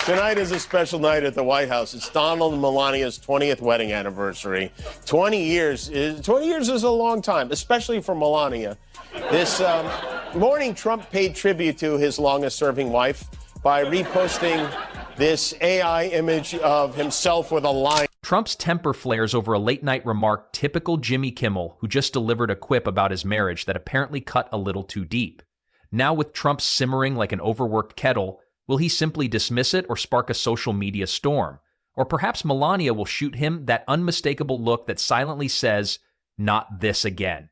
Tonight is a special night at the White House. It's Donald and Melania's 20th wedding anniversary. 20 years is a long time, especially for Melania. This morning, Trump paid tribute to his longest-serving wife by reposting this AI image of himself with a lion. Trump's temper flares over a late-night remark typical Jimmy Kimmel, who just delivered a quip about his marriage that apparently cut a little too deep. Now with Trump simmering like an overworked kettle, will he simply dismiss it or spark a social media storm? Or perhaps Melania will shoot him that unmistakable look that silently says, "Not this again."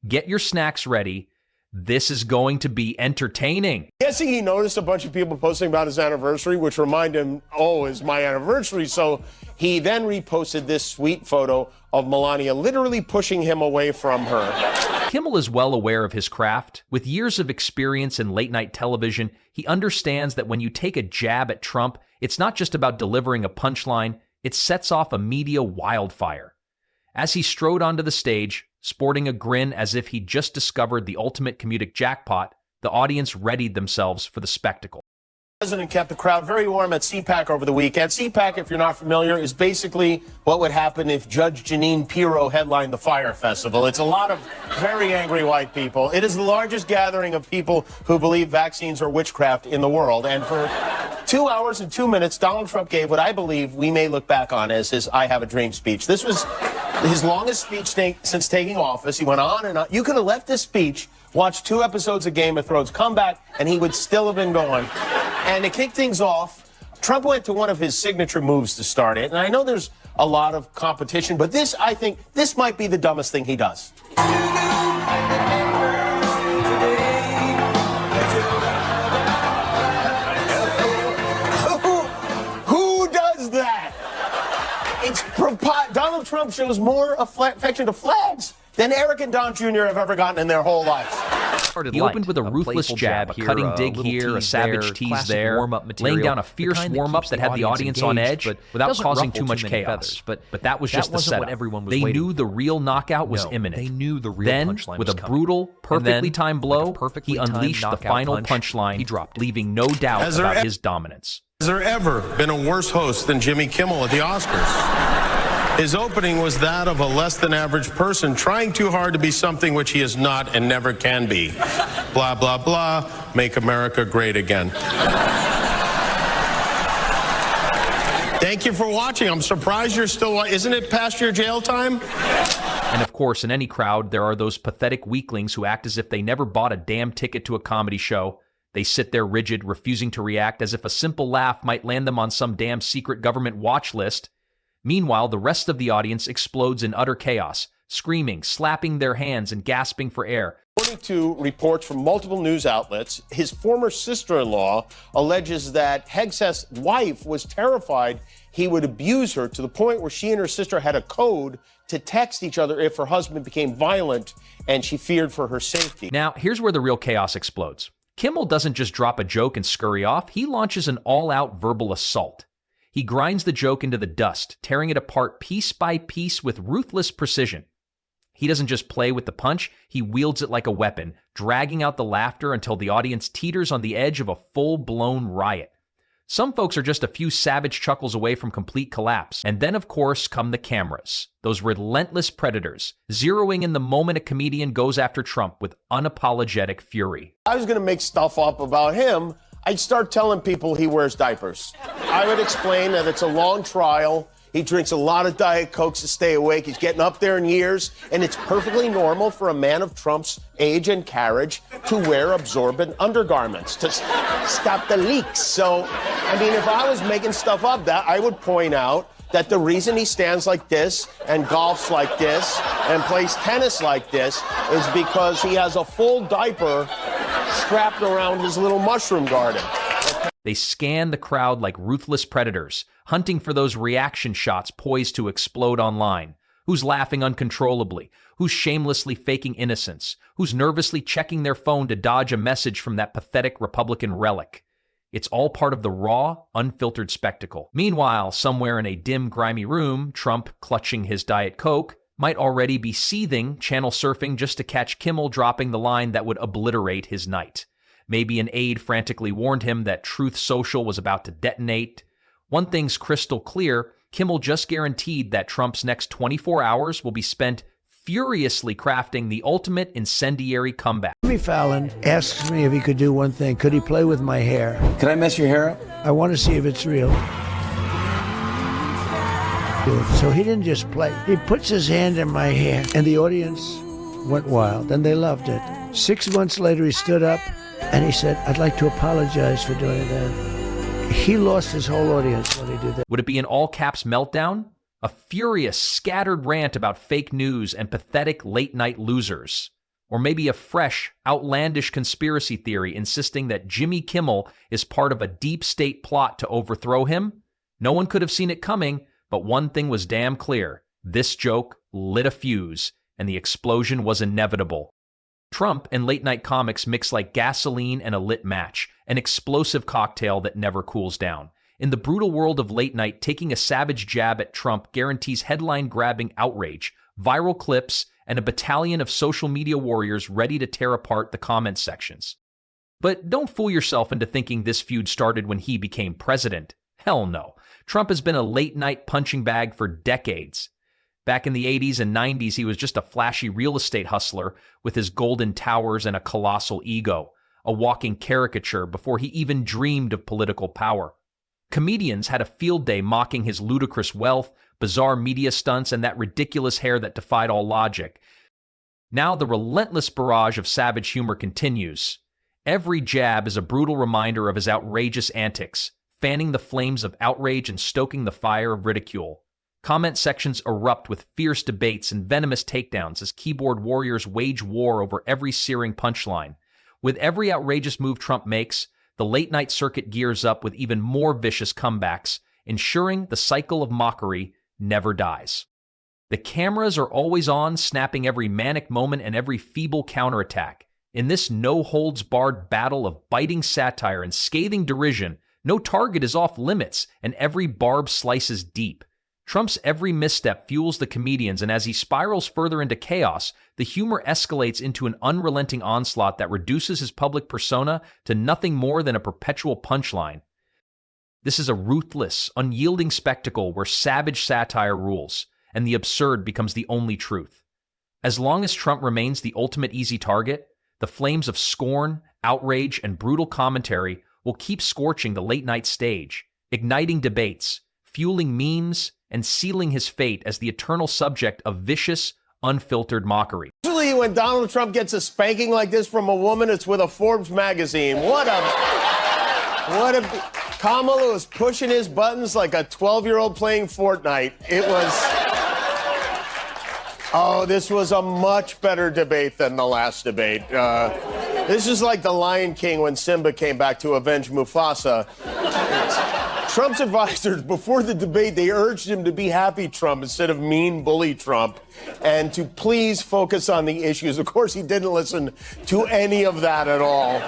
Get your snacks ready. This is going to be entertaining. Guessing he noticed a bunch of people posting about his anniversary, which remind him, oh, it's my anniversary. So he then reposted this sweet photo of Melania literally pushing him away from her. Kimmel is well aware of his craft. With years of experience in late-night television, he understands that when you take a jab at Trump, it's not just about delivering a punchline, it sets off a media wildfire. As he strode onto the stage, sporting a grin as if he'd just discovered the ultimate comedic jackpot, the audience readied themselves for the spectacle. The president kept the crowd very warm at CPAC over the weekend. CPAC, if you're not familiar, is basically what would happen if Judge Jeanine Pirro headlined the Fire Festival. It's a lot of very angry white people. It is the largest gathering of people who believe vaccines are witchcraft in the world. And for 2 hours and 2 minutes, Donald Trump gave what I believe we may look back on as his I Have a Dream speech. This was his longest speech since taking office. He went on and on. You could have left this speech, watched 2 episodes of Game of Thrones, come back, and he would still have been going. And to kick things off, Trump went to one of his signature moves to start it. And I know there's a lot of competition, but this, I think, this might be the dumbest thing he does. Who does that? Donald Trump shows more affection to flags than Eric and Don Jr. have ever gotten in their whole lives. He opened with a ruthless jab, a cutting dig here, a savage tease there, laying down a fierce warm-up that had the audience on edge without causing too much chaos. But that was just the setup. They knew the real knockout was imminent. They knew the real then, punchline with was a coming. brutal, perfectly timed blow, he unleashed the final punchline, He dropped it. leaving no doubt about his dominance. Has there ever been a worse host than Jimmy Kimmel at the Oscars? His opening was that of a less-than-average person trying too hard to be something which he is not and never can be. Blah, blah, blah, make America great again. Thank you for watching. I'm surprised you're still watching. Isn't it past your jail time? And of course, in any crowd, there are those pathetic weaklings who act as if they never bought a damn ticket to a comedy show. They sit there rigid, refusing to react, as if a simple laugh might land them on some damn secret government watch list. Meanwhile, the rest of the audience explodes in utter chaos, screaming, slapping their hands, and gasping for air. According to reports from multiple news outlets, his former sister-in-law alleges that Hegseth's wife was terrified he would abuse her to the point where she and her sister had a code to text each other if her husband became violent, and she feared for her safety. Now, here's where the real chaos explodes. Kimmel doesn't just drop a joke and scurry off, he launches an all-out verbal assault. He grinds the joke into the dust, tearing it apart piece by piece with ruthless precision. He doesn't just play with the punch, he wields it like a weapon, dragging out the laughter until the audience teeters on the edge of a full-blown riot. Some folks are just a few savage chuckles away from complete collapse. And then, of course, come the cameras, those relentless predators, zeroing in the moment a comedian goes after Trump with unapologetic fury. I was going to make stuff up about him. I'd start telling people he wears diapers. I would explain that it's a long trial. He drinks a lot of Diet Cokes to stay awake. He's getting up there in years, and it's perfectly normal for a man of Trump's age and carriage to wear absorbent undergarments to stop the leaks. So, I mean, if I was making stuff up, that I would point out that the reason he stands like this and golfs like this and plays tennis like this is because he has a full diaper strapped around his little mushroom garden. They scan the crowd like ruthless predators, hunting for those reaction shots poised to explode online. Who's laughing uncontrollably? Who's shamelessly faking innocence? Who's nervously checking their phone to dodge a message from that pathetic Republican relic? It's all part of the raw, unfiltered spectacle. Meanwhile, somewhere in a dim, grimy room, Trump, clutching his Diet Coke, might already be seething, channel surfing just to catch Kimmel dropping the line that would obliterate his night. Maybe an aide frantically warned him that Truth Social was about to detonate. One thing's crystal clear: Kimmel just guaranteed that Trump's next 24 hours will be spent furiously crafting the ultimate incendiary comeback. Jimmy Fallon asks me if he could do one thing. Could he play with my hair? Can I mess your hair up? I want to see if it's real. So he didn't just play. He puts his hand in my hair, and the audience went wild, and they loved it. 6 months later, he stood up, and he said, "I'd like to apologize for doing that." He lost his whole audience when he did that. Would it be an all-caps meltdown? A furious, scattered rant about fake news and pathetic late-night losers? Or maybe a fresh, outlandish conspiracy theory insisting that Jimmy Kimmel is part of a deep state plot to overthrow him? No one could have seen it coming, but one thing was damn clear: this joke lit a fuse, and the explosion was inevitable. Trump and late-night comics mix like gasoline and a lit match, an explosive cocktail that never cools down. In the brutal world of late night, taking a savage jab at Trump guarantees headline-grabbing outrage, viral clips, and a battalion of social media warriors ready to tear apart the comment sections. But don't fool yourself into thinking this feud started when he became president. Hell no. Trump has been a late-night punching bag for decades. Back in the 80s and 90s, he was just a flashy real estate hustler with his golden towers and a colossal ego, a walking caricature before he even dreamed of political power. Comedians had a field day mocking his ludicrous wealth, bizarre media stunts, and that ridiculous hair that defied all logic. Now the relentless barrage of savage humor continues. Every jab is a brutal reminder of his outrageous antics, fanning the flames of outrage and stoking the fire of ridicule. Comment sections erupt with fierce debates and venomous takedowns as keyboard warriors wage war over every searing punchline. With every outrageous move Trump makes, the late-night circuit gears up with even more vicious comebacks, ensuring the cycle of mockery never dies. The cameras are always on, snapping every manic moment and every feeble counterattack. In this no-holds-barred battle of biting satire and scathing derision, no target is off limits, and every barb slices deep. Trump's every misstep fuels the comedians, and as he spirals further into chaos, the humor escalates into an unrelenting onslaught that reduces his public persona to nothing more than a perpetual punchline. This is a ruthless, unyielding spectacle where savage satire rules, and the absurd becomes the only truth. As long as Trump remains the ultimate easy target, the flames of scorn, outrage, and brutal commentary will keep scorching the late-night stage, igniting debates, fueling memes, and sealing his fate as the eternal subject of vicious, unfiltered mockery. Usually when Donald Trump gets a spanking like this from a woman, it's with a Forbes magazine. Kamala was pushing his buttons like a 12-year-old playing Fortnite. This was a much better debate than the last debate. This is like the Lion King when Simba came back to avenge Mufasa. Trump's advisors, before the debate, they urged him to be happy Trump instead of mean bully Trump, and to please focus on the issues. Of course, he didn't listen to any of that at all.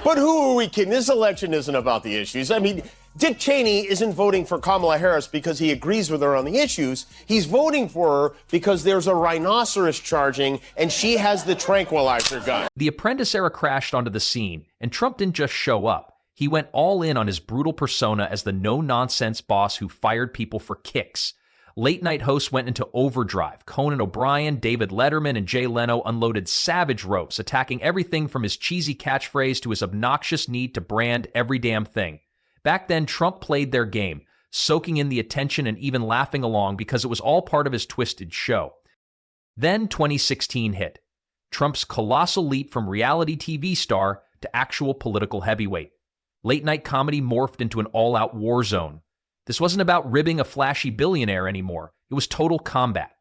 But who are we kidding? This election isn't about the issues. I mean, Dick Cheney isn't voting for Kamala Harris because he agrees with her on the issues. He's voting for her because there's a rhinoceros charging, and she has the tranquilizer gun. The Apprentice era crashed onto the scene, and Trump didn't just show up. He went all in on his brutal persona as the no-nonsense boss who fired people for kicks. Late-night hosts went into overdrive. Conan O'Brien, David Letterman, and Jay Leno unloaded savage ropes, attacking everything from his cheesy catchphrase to his obnoxious need to brand every damn thing. Back then, Trump played their game, soaking in the attention and even laughing along because it was all part of his twisted show. Then 2016 hit. Trump's colossal leap from reality TV star to actual political heavyweight. Late-night comedy morphed into an all-out war zone. This wasn't about ribbing a flashy billionaire anymore. It was total combat.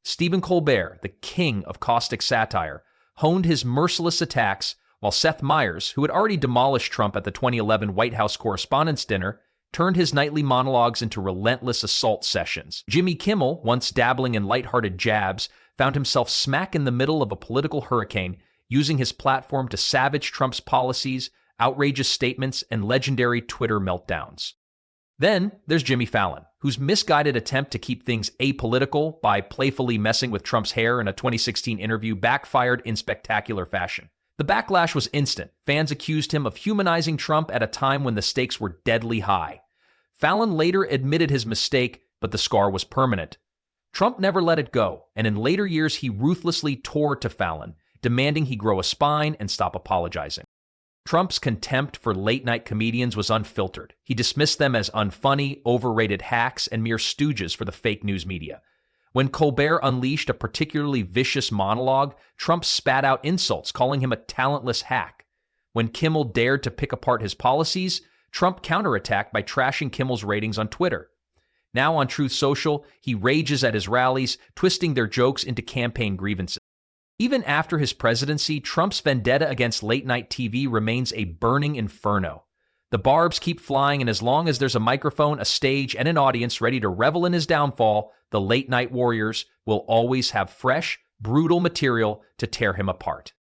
Stephen Colbert, the king of caustic satire, honed his merciless attacks, while Seth Meyers, who had already demolished Trump at the 2011 White House Correspondents' Dinner, turned his nightly monologues into relentless assault sessions. Jimmy Kimmel, once dabbling in lighthearted jabs, found himself smack in the middle of a political hurricane, using his platform to savage Trump's policies, outrageous statements, and legendary Twitter meltdowns. Then there's Jimmy Fallon, whose misguided attempt to keep things apolitical by playfully messing with Trump's hair in a 2016 interview backfired in spectacular fashion. The backlash was instant. Fans accused him of humanizing Trump at a time when the stakes were deadly high. Fallon later admitted his mistake, but the scar was permanent. Trump never let it go, and in later years he ruthlessly tore to Fallon, demanding he grow a spine and stop apologizing. Trump's contempt for late-night comedians was unfiltered. He dismissed them as unfunny, overrated hacks, and mere stooges for the fake news media. When Colbert unleashed a particularly vicious monologue, Trump spat out insults, calling him a talentless hack. When Kimmel dared to pick apart his policies, Trump counterattacked by trashing Kimmel's ratings on Twitter. Now on Truth Social, he rages at his rallies, twisting their jokes into campaign grievances. Even after his presidency, Trump's vendetta against late-night TV remains a burning inferno. The barbs keep flying, and as long as there's a microphone, a stage, and an audience ready to revel in his downfall, the late-night warriors will always have fresh, brutal material to tear him apart.